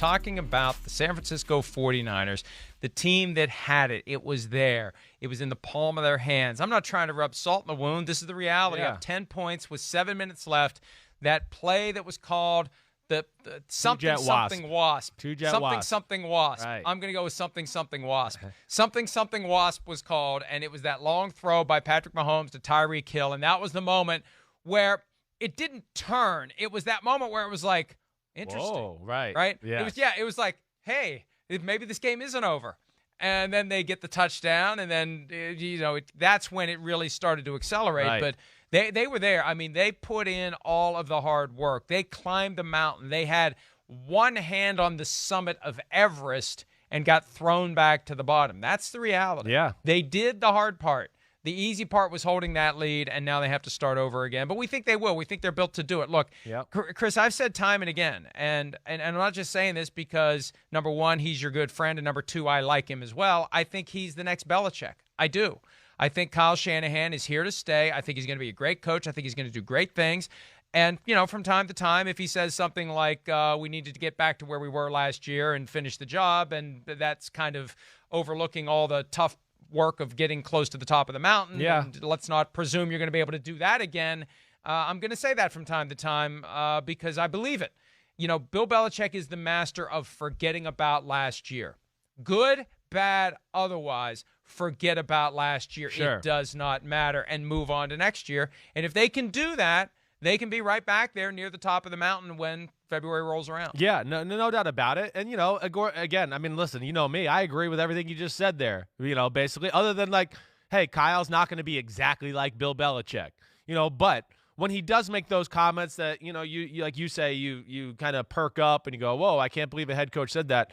talking about the San Francisco 49ers, the team that had it. It was there. It was in the palm of their hands. I'm not trying to rub salt in the wound. This is the reality. Yeah. Up 10 points with 7 minutes left. That play that was called the something wasp. Two-jet something wasp. something wasp. Right. I'm going to go with something wasp. something wasp was called, and it was that long throw by Patrick Mahomes to Tyreek Hill, and that was the moment where it didn't turn. It was that moment where it was like, interesting. Whoa, right. Right? Yes. It was like, hey, maybe this game isn't over. And then they get the touchdown, and then, that's when it really started to accelerate. Right. But they were there. I mean, they put in all of the hard work. They climbed the mountain. They had one hand on the summit of Everest and got thrown back to the bottom. That's the reality. Yeah. They did the hard part. The easy part was holding that lead, and now they have to start over again. But we think they will. We think they're built to do it. Look, Yep. Chris, I've said time and again, and I'm not just saying this because, number one, he's your good friend, and number two, I like him as well. I think he's the next Belichick. I do. I think Kyle Shanahan is here to stay. I think he's going to be a great coach. I think he's going to do great things. And, from time to time, if he says something like we needed to get back to where we were last year and finish the job, and that's kind of overlooking all the tough work of getting close to the top of the mountain. Yeah. And let's not presume you're going to be able to do that again. I'm going to say that from time to time because I believe it. Bill Belichick is the master of forgetting about last year. Good, bad, otherwise, forget about last year. Sure. It does not matter, and move on to next year. And if they can do that, they can be right back there near the top of the mountain when February rolls around. Yeah, no doubt about it. And, again, I mean, listen, you know me. I agree with everything you just said there, basically, other than like, hey, Kyle's not going to be exactly like Bill Belichick, but when he does make those comments that, you like you say, you kind of perk up and you go, whoa, I can't believe a head coach said that.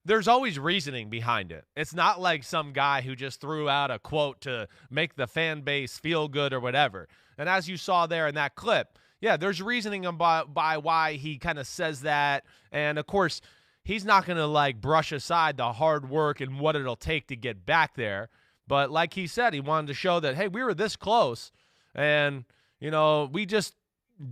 There's always reasoning behind it. It's not like some guy who just threw out a quote to make the fan base feel good or whatever. And as you saw there in that clip, yeah, there's reasoning by why he kind of says that. And, of course, he's not going to, brush aside the hard work and what it'll take to get back there. But like he said, he wanted to show that, hey, we were this close. And, we just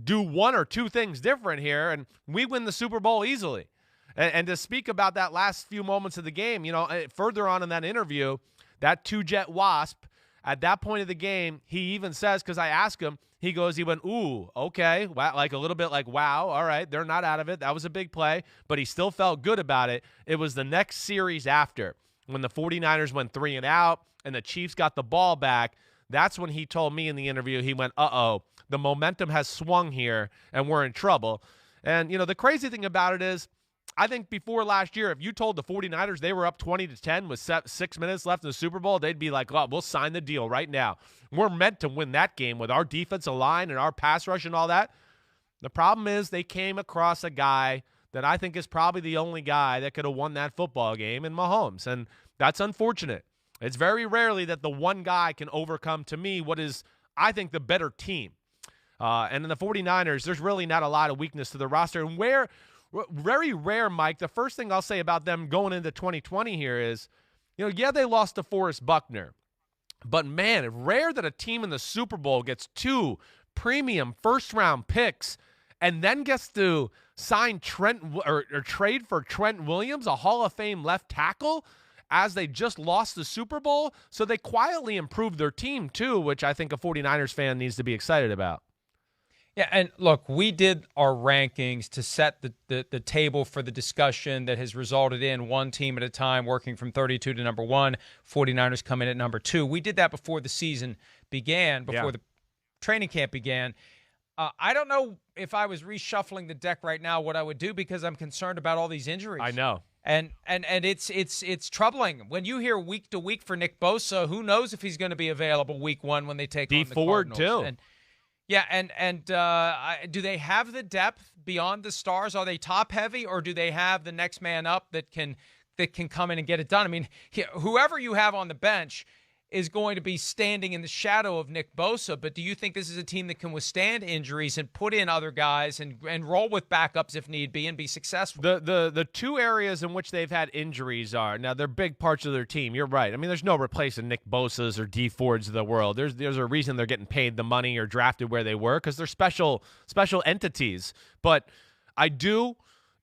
do one or two things different here, and we win the Super Bowl easily. And to speak about that last few moments of the game, further on in that interview, that two-jet wasp, at that point of the game, he even says, because I asked him, he went, ooh, okay, wow, like a little bit like, wow, all right, they're not out of it. That was a big play, but he still felt good about it. It was the next series after, when the 49ers went 3-and-out and the Chiefs got the ball back. That's when he told me in the interview, he went, uh-oh, the momentum has swung here and we're in trouble. And, the crazy thing about it is, I think before last year, if you told the 49ers they were up 20-10 with 6 minutes left in the Super Bowl, they'd be like, oh, we'll sign the deal right now. We're meant to win that game with our defensive line and our pass rush and all that. The problem is they came across a guy that I think is probably the only guy that could have won that football game in Mahomes, and that's unfortunate. It's very rarely that the one guy can overcome, to me, what is, I think, the better team. And in the 49ers, there's really not a lot of weakness to the roster. And very rare, Mike, the first thing I'll say about them going into 2020 here is, they lost to Forrest Buckner. But, man, rare that a team in the Super Bowl gets 2 premium first-round picks and then gets to sign Trent or trade for Trent Williams, a Hall of Fame left tackle, as they just lost the Super Bowl. So they quietly improved their team, too, which I think a 49ers fan needs to be excited about. Yeah, and look, we did our rankings to set the table for the discussion that has resulted in one team at a time working from 32 to number 1, 49ers come in at number 2. We did that before the season began, before the training camp began. I don't know if I was reshuffling the deck right now what I would do because I'm concerned about all these injuries. I know. And it's troubling. When you hear week to week for Nick Bosa, who knows if he's going to be available week 1 when they take on the Ford Cardinals. too. And, yeah, and do they have the depth beyond the stars? Are they top heavy, or do they have the next man up that can come in and get it done? I mean, whoever you have on the bench is going to be standing in the shadow of Nick Bosa, but do you think this is a team that can withstand injuries and put in other guys and roll with backups if need be and be successful? The two areas in which they've had injuries are, now they're big parts of their team. You're right. I mean, there's no replacing Nick Bosa's or D Fords of the world. There's a reason they're getting paid the money or drafted where they were, because they're special entities. But I do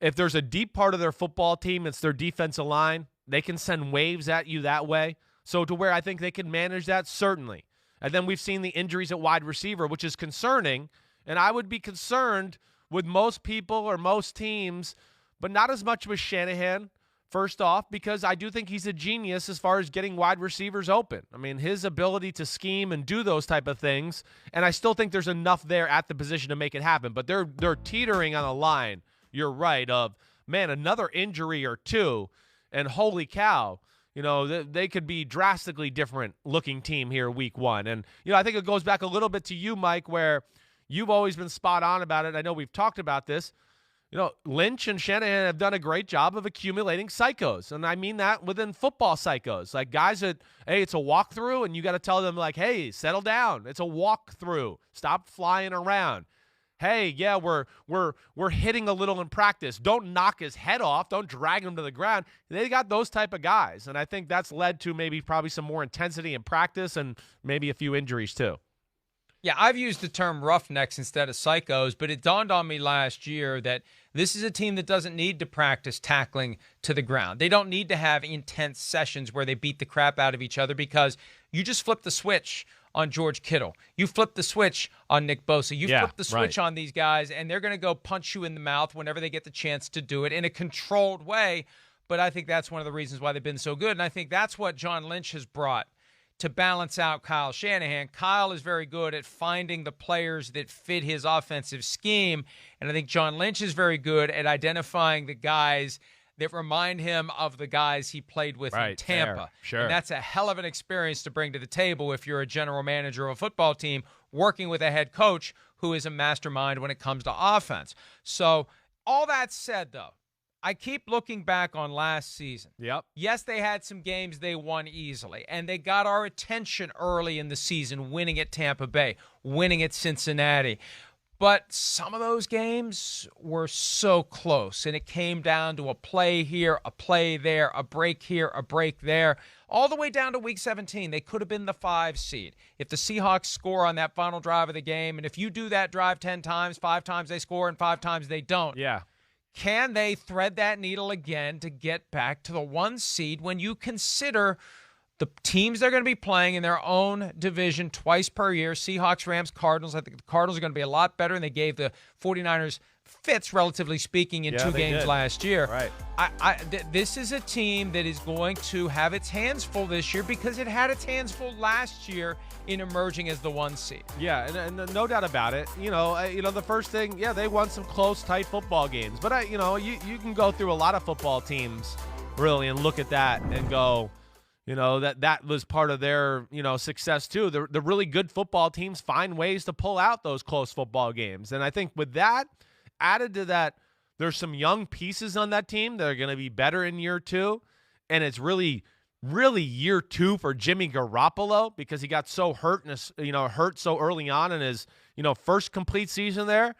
if there's a deep part of their football team, it's their defensive line. They can send waves at you that way. So to where I think they can manage that, certainly. And then we've seen the injuries at wide receiver, which is concerning. And I would be concerned with most people or most teams, but not as much with Shanahan, first off, because I do think he's a genius as far as getting wide receivers open. I mean, his ability to scheme and do those type of things, and I still think there's enough there at the position to make it happen. But they're teetering on a line, you're right, of, man, another injury or two, and holy cow, you know, they could be drastically different looking team here week one. And, you know, I think it goes back a little bit to you, Mike, where you've always been spot on about it. I know we've talked about this. You know, Lynch and Shanahan have done a great job of accumulating psychos. And I mean that within football psychos. Like guys that, hey, it's a walkthrough, and you got to tell them, like, hey, settle down. It's a walkthrough. Stop flying around. Hey, yeah, we're hitting a little in practice. Don't knock his head off. Don't drag him to the ground. They got those type of guys. And I think that's led to maybe probably some more intensity in practice and maybe a few injuries too. Yeah, I've used the term roughnecks instead of psychos, but it dawned on me last year that this is a team that doesn't need to practice tackling to the ground. They don't need to have intense sessions where they beat the crap out of each other, because you just flip the switch on George Kittle. You flip the switch on Nick Bosa. You flip the switch on these guys, and they're going to go punch you in the mouth whenever they get the chance to do it in a controlled way. But I think that's one of the reasons why they've been so good, and I think that's what John Lynch has brought to balance out Kyle Shanahan. Kyle is very good at finding the players that fit his offensive scheme, and I think John Lynch is very good at identifying the guys that remind him of the guys he played with in Tampa. Fair. Sure. And that's a hell of an experience to bring to the table if you're a general manager of a football team working with a head coach who is a mastermind when it comes to offense. So all that said, though, I keep looking back on last season. Yep. Yes, they had some games they won easily, and they got our attention early in the season, winning at Tampa Bay, winning at Cincinnati. But some of those games were so close, and it came down to a play here, a play there, a break here, a break there, all the way down to Week 17. They could have been the 5 seed. If the Seahawks score on that final drive of the game, and if you do that drive 10 times, 5 times they score and 5 times they don't. Yeah. Can they thread that needle again to get back to the 1 seed when you consider the teams they're going to be playing in their own division twice per year? Seahawks, Rams, Cardinals. I think the Cardinals are going to be a lot better, and they gave the 49ers fits, relatively speaking, in 2 games last year. Right. This is a team that is going to have its hands full this year because it had its hands full last year in emerging as the 1 seed. Yeah, and no doubt about it. You know, the first thing, they won some close, tight football games. But you can go through a lot of football teams really and look at that and go, that was part of their, success too. The really good football teams find ways to pull out those close football games. And I think with that, added to that, there's some young pieces on that team that are going to be better in year 2. And it's really, really year 2 for Jimmy Garoppolo because he got so hurt hurt so early on in his, first complete season there.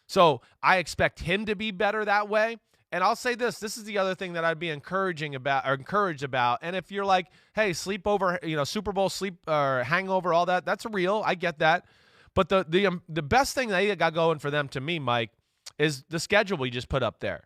So I expect him to be better that way. And I'll say this is the other thing that I'd be encouraged about. And if you're like, hey, sleepover, Super Bowl sleep or hangover, all that, that's real. I get that. But the best thing they got going for them, to me, Mike, is the schedule we just put up there.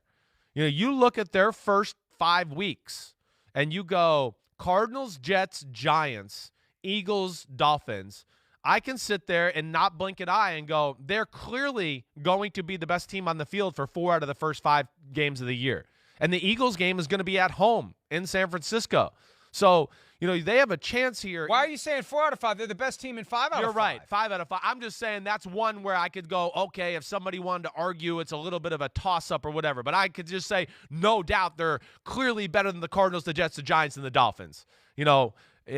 You look at their first 5 weeks and you go Cardinals, Jets, Giants, Eagles, Dolphins. I can sit there and not blink an eye and go, they're clearly going to be the best team on the field for 4 out of the first 5 games of the year. And the Eagles game is going to be at home in San Francisco. So, they have a chance here. Why are you saying 4 out of 5? They're the best team in 5 out of 5. You're right, 5 out of 5. I'm just saying that's one where I could go, okay, if somebody wanted to argue, it's a little bit of a toss-up or whatever. But I could just say, no doubt, they're clearly better than the Cardinals, the Jets, the Giants, and the Dolphins.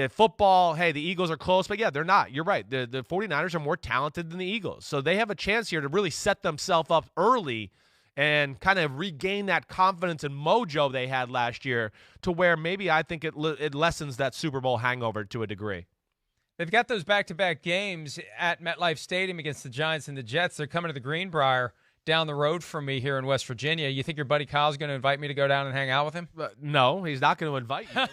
Football, hey, the Eagles are close, but yeah, they're not. You're right. The 49ers are more talented than the Eagles. So they have a chance here to really set themselves up early and kind of regain that confidence and mojo they had last year to where maybe I think it lessens that Super Bowl hangover to a degree. They've got those back-to-back games at MetLife Stadium against the Giants and the Jets. They're coming to the Greenbrier down the road from me here in West Virginia. You think your buddy Kyle's going to invite me to go down and hang out with him? No, he's not going to invite you.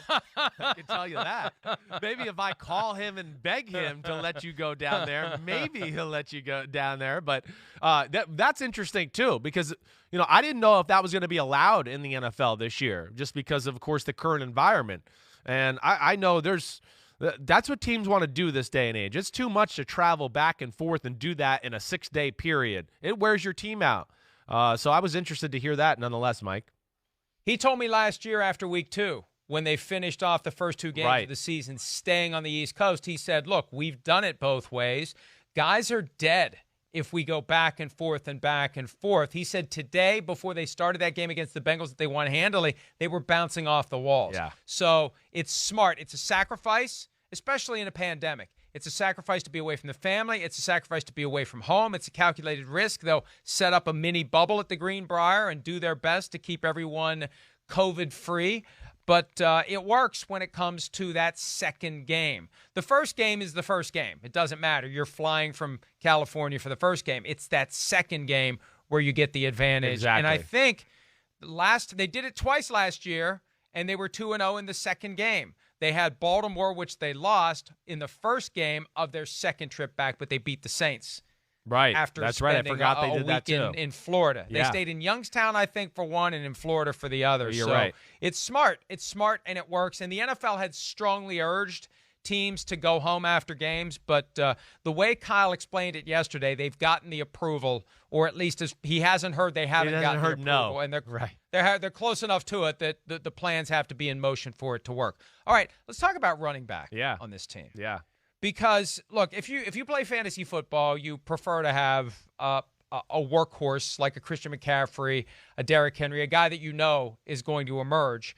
I can tell you that. Maybe if I call him and beg him to let you go down there, maybe he'll let you go down there. But that's interesting, too, because, I didn't know if that was going to be allowed in the NFL this year, just because, of course, the current environment. And I know that's what teams want to do this day and age. It's too much to travel back and forth and do that in a 6-day period. It wears your team out. So I was interested to hear that nonetheless, Mike. He told me last year after week 2, when they finished off the first 2 games of the season staying on the East Coast, he said, look, we've done it both ways. Guys are dead if we go back and forth and back and forth. He said today, before they started that game against the Bengals that they won handily, they were bouncing off the walls. Yeah. So it's smart. It's a sacrifice, especially in a pandemic. It's a sacrifice to be away from the family. It's a sacrifice to be away from home. It's a calculated risk. They'll set up a mini bubble at the Greenbrier and do their best to keep everyone COVID-free. But it works when it comes to that second game. The first game is the first game. It doesn't matter. You're flying from California for the first game. It's that second game where you get the advantage. Exactly. And I think they did it twice last year, and they were 2-0 in the second game. They had Baltimore, which they lost in the first game of their second trip back, but they beat the Saints. Right. That's right. I forgot they did that too. In Florida. Yeah. They stayed in Youngstown, I think, for one, and in Florida for the other. You're so right. It's smart. It's smart, and it works. And the NFL had strongly urged teams to go home after games, but the way Kyle explained it yesterday, they've gotten the approval, or at least he hasn't heard they haven't gotten the approval. No. And right. They're close enough to it that the plans have to be in motion for it to work. All right, let's talk about running back on this team. Yeah. Because, look, if you play fantasy football, you prefer to have a workhorse like a Christian McCaffrey, a Derrick Henry, a guy that you know is going to emerge.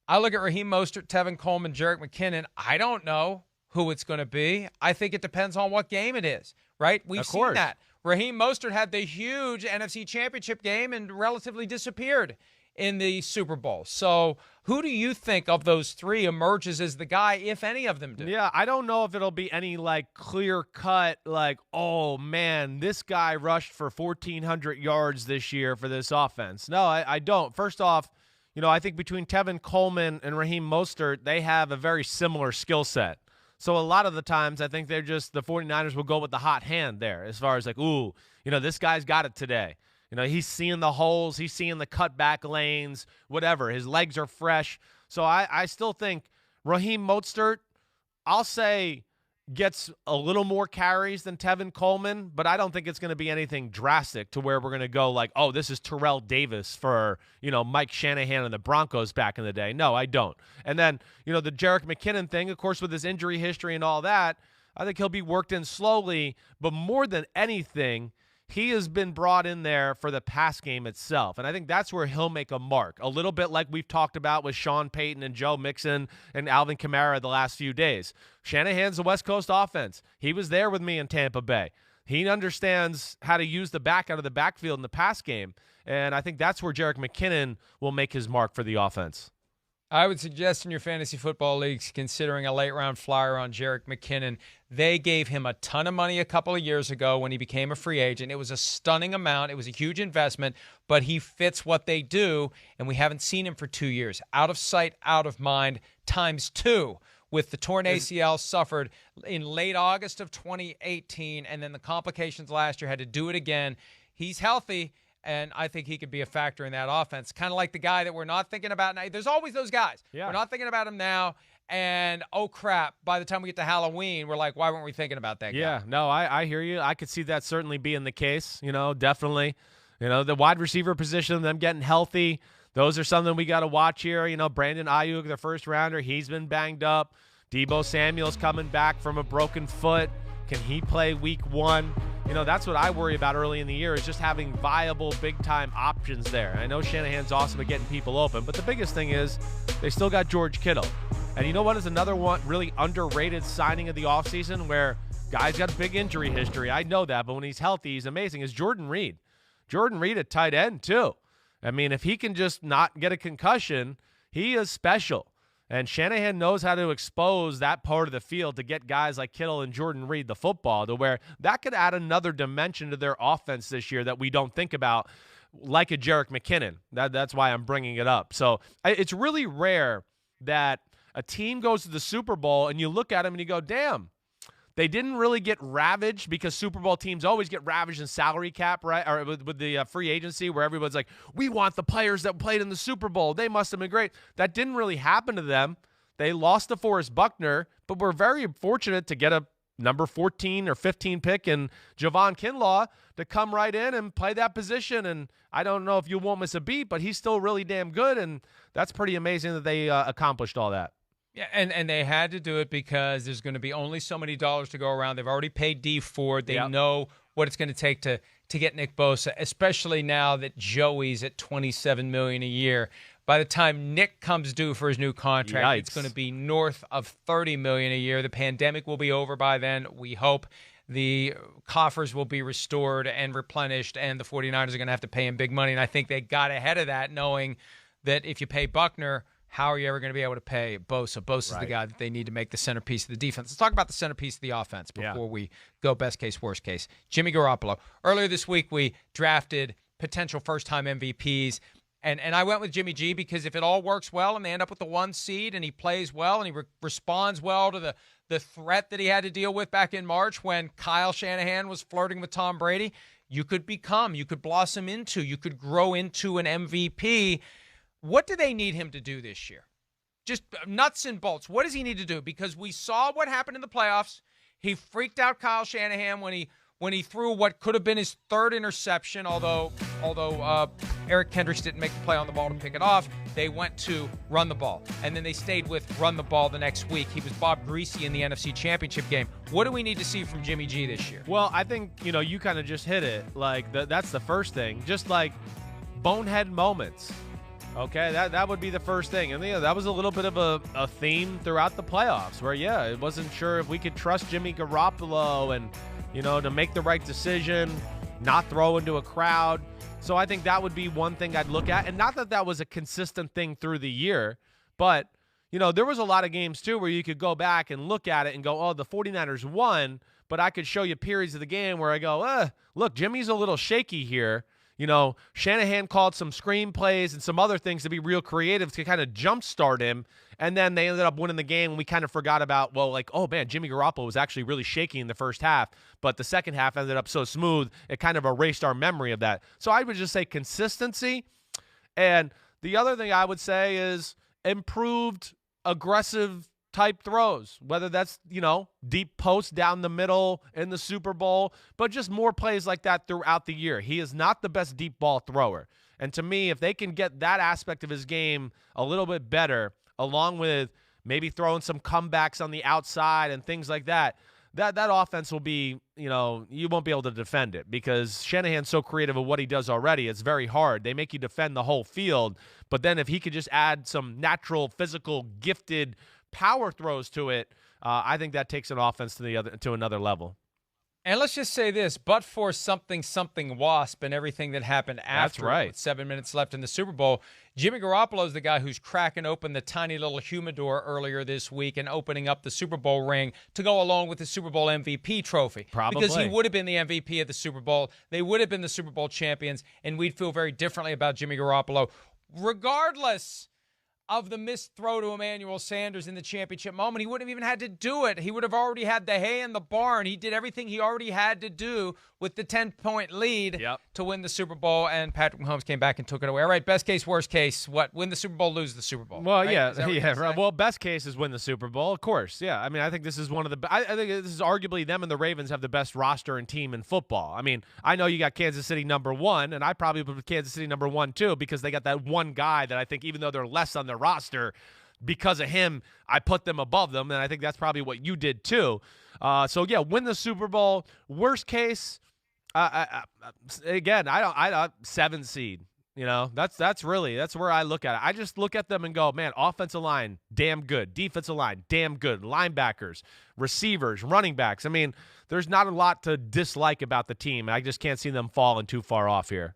I look at Raheem Mostert, Tevin Coleman, Jerick McKinnon. I don't know who it's going to be. I think it depends on what game it is, right? We've seen that. Raheem Mostert had the huge NFC Championship game and relatively disappeared in the Super Bowl. So who do you think of those three emerges as the guy, if any of them do? Yeah, I don't know if it'll be any clear-cut, oh, man, this guy rushed for 1,400 yards this year for this offense. No, I don't. First off, I think between Tevin Coleman and Raheem Mostert, they have a very similar skill set. So a lot of the times I think the 49ers will go with the hot hand there as far as this guy's got it today. He's seeing the holes. He's seeing the cutback lanes, whatever. His legs are fresh. So I still think Raheem Mostert, I'll say, gets a little more carries than Tevin Coleman, but I don't think it's going to be anything drastic to where we're going to go this is Terrell Davis for, Mike Shanahan and the Broncos back in the day. No, I don't. And then, the Jerick McKinnon thing, of course, with his injury history and all that, I think he'll be worked in slowly, but more than anything, he has been brought in there for the pass game itself, and I think that's where he'll make a mark, a little bit like we've talked about with Sean Payton and Joe Mixon and Alvin Kamara the last few days. Shanahan's the West Coast offense. He was there with me in Tampa Bay. He understands how to use the back out of the backfield in the pass game, and I think that's where Jerick McKinnon will make his mark for the offense. I would suggest in your fantasy football leagues, considering a late-round flyer on Jerick McKinnon, they gave him a ton of money a couple of years ago when he became a free agent. It was a stunning amount. It was a huge investment, but he fits what they do, and we haven't seen him for 2 years. Out of sight, out of mind, ×2 with the torn ACL suffered in late August of 2018, and then the complications last year, had to do it again. He's healthy, and I think he could be a factor in that offense. Kind of like the guy that we're not thinking about now. There's always those guys. Yeah. We're not thinking about him now. And, oh, crap, by the time we get to Halloween, we're like, why weren't we thinking about that guy? Yeah, no, I hear you. I could see that certainly being the case, definitely. The wide receiver position, them getting healthy, those are something we got to watch here. Brandon Ayuk, the first rounder, he's been banged up. Deebo Samuel's coming back from a broken foot. Can he play week 1? That's what I worry about early in the year, is just having viable big-time options there. I know Shanahan's awesome at getting people open, but the biggest thing is they still got George Kittle. And you know what is another one really underrated signing of the offseason where guys got a big injury history? I know that, but when he's healthy, he's amazing, is Jordan Reed. Jordan Reed at tight end, too. I mean, if he can just not get a concussion, he is special. And Shanahan knows how to expose that part of the field to get guys like Kittle and Jordan Reed the football, to where that could add another dimension to their offense this year that we don't think about, like a Jerick McKinnon. That's why I'm bringing it up. So it's really rare that a team goes to the Super Bowl and you look at them and you go, damn, they didn't really get ravaged, because Super Bowl teams always get ravaged in salary cap, right? Or with the free agency, where everyone's like, we want the players that played in the Super Bowl. They must have been great. That didn't really happen to them. They lost to Forrest Buckner, but we're very fortunate to get a number 14 or 15 pick in Javon Kinlaw to come right in and play that position. And I don't know if you won't miss a beat, but he's still really damn good. And that's pretty amazing that they accomplished all that. Yeah, and they had to do it because there's going to be only so many dollars to go around. They've already paid D Ford. They know what it's going to take to get Nick Bosa, especially now that Joey's at $27 million a year. By the time Nick comes due for his new contract, it's going to be north of $30 million a year. The pandemic will be over by then, we hope. The coffers will be restored and replenished, and the 49ers are going to have to pay him big money. And I think they got ahead of that, knowing that if you pay Buckner, how are you ever going to be able to pay Bosa? Bosa's the guy that they need to make the centerpiece of the defense. Let's talk about the centerpiece of the offense before we go best case, worst case. Jimmy Garoppolo. Earlier this week, we drafted potential first-time MVPs, and I went with Jimmy G because if it all works well and they end up with the 1 seed and he plays well and he responds well to the threat that he had to deal with back in March when Kyle Shanahan was flirting with Tom Brady, you could blossom into, you could grow into an MVP. What do they need him to do this year? Just nuts and bolts. What does he need to do? Because we saw what happened in the playoffs. He freaked out Kyle Shanahan when he threw what could have been his 3rd interception, although Eric Kendricks didn't make the play on the ball to pick it off. They went to run the ball, and then they stayed with run the ball the next week. He was Bob Greasy in the NFC Championship game. What do we need to see from Jimmy G this year? Well, I think, you kind of just hit it. Like, that's the first thing. Just like bonehead moments. Okay, that would be the first thing. And that was a little bit of a theme throughout the playoffs where, it wasn't sure if we could trust Jimmy Garoppolo and, to make the right decision, not throw into a crowd. So I think that would be one thing I'd look at. And not that was a consistent thing through the year, but, there was a lot of games too where you could go back and look at it and go, oh, the 49ers won, but I could show you periods of the game where I go, look, Jimmy's a little shaky here. Shanahan called some screenplays and some other things to be real creative to kind of jumpstart him. And then they ended up winning the game. And we kind of forgot about, oh, man, Jimmy Garoppolo was actually really shaky in the first half. But the second half ended up so smooth, it kind of erased our memory of that. So I would just say consistency. And the other thing I would say is improved aggressive type throws, whether that's, deep post down the middle in the Super Bowl, but just more plays like that throughout the year. He is not the best deep ball thrower. And to me, if they can get that aspect of his game a little bit better, along with maybe throwing some comebacks on the outside and things like that, that offense will be, you won't be able to defend it because Shanahan's so creative of what he does already. It's very hard. They make you defend the whole field. But then if he could just add some natural, physical, gifted power throws to it, I think that takes an offense to another level. And let's just say this, but for something wasp and everything that happened after with 7 minutes left in the Super Bowl, Jimmy Garoppolo is the guy who's cracking open the tiny little humidor earlier this week and opening up the Super Bowl ring to go along with the Super Bowl MVP trophy. Probably. Because he would have been the MVP of the Super Bowl. They would have been the Super Bowl champions, and we'd feel very differently about Jimmy Garoppolo, regardless of the missed throw to Emmanuel Sanders in the championship moment. He wouldn't have even had to do it. He would have already had the hay in the barn. He did everything he already had to do with the 10-point lead to win the Super Bowl, and Patrick Mahomes came back and took it away. All right, best case, worst case, what? Win the Super Bowl, lose the Super Bowl. Well, right? Right. Well, best case is win the Super Bowl, of course. Yeah, I mean, I think this is one of the – I think this is arguably them and the Ravens have the best roster and team in football. I mean, I know you got Kansas City number 1, and I probably put Kansas City number 1 too because they got that one guy that I think even though they're less on their roster – because of him, I put them above them, and I think that's probably what you did too. So yeah, win the Super Bowl. Worst case, again, I don't 7 seed. That's where I look at it. I just look at them and go, man, offensive line, damn good. Defensive line, damn good. Linebackers, receivers, running backs. I mean, there's not a lot to dislike about the team. I just can't see them falling too far off here.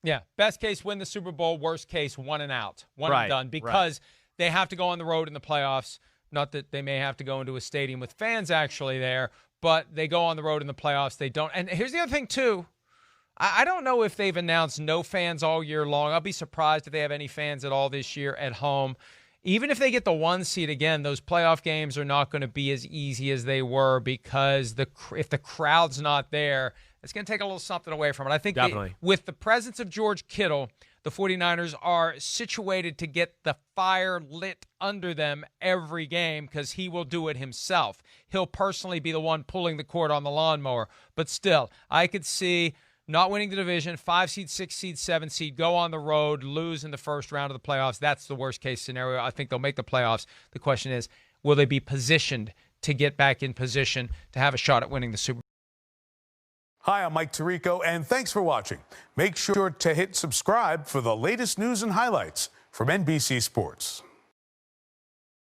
Yeah, best case, win the Super Bowl. Worst case, one and out, one and done. Because they have to go on the road in the playoffs. Not that they may have to go into a stadium with fans actually there, but they go on the road in the playoffs. They don't. And here's the other thing, too. I don't know if they've announced no fans all year long. I'll be surprised if they have any fans at all this year at home. Even if they get the 1 seed again, those playoff games are not going to be as easy as they were because if the crowd's not there, it's going to take a little something away from it. I think with the presence of George Kittle, the 49ers are situated to get the fire lit under them every game because he will do it himself. He'll personally be the one pulling the cord on the lawnmower. But still, I could see not winning the division, 5 seed, 6 seed, 7 seed, go on the road, lose in the first round of the playoffs. That's the worst case scenario. I think they'll make the playoffs. The question is, will they be positioned to get back in position to have a shot at winning the Super Bowl? Hi, I'm Mike Tirico, and thanks for watching. Make sure to hit subscribe for the latest news and highlights from NBC Sports.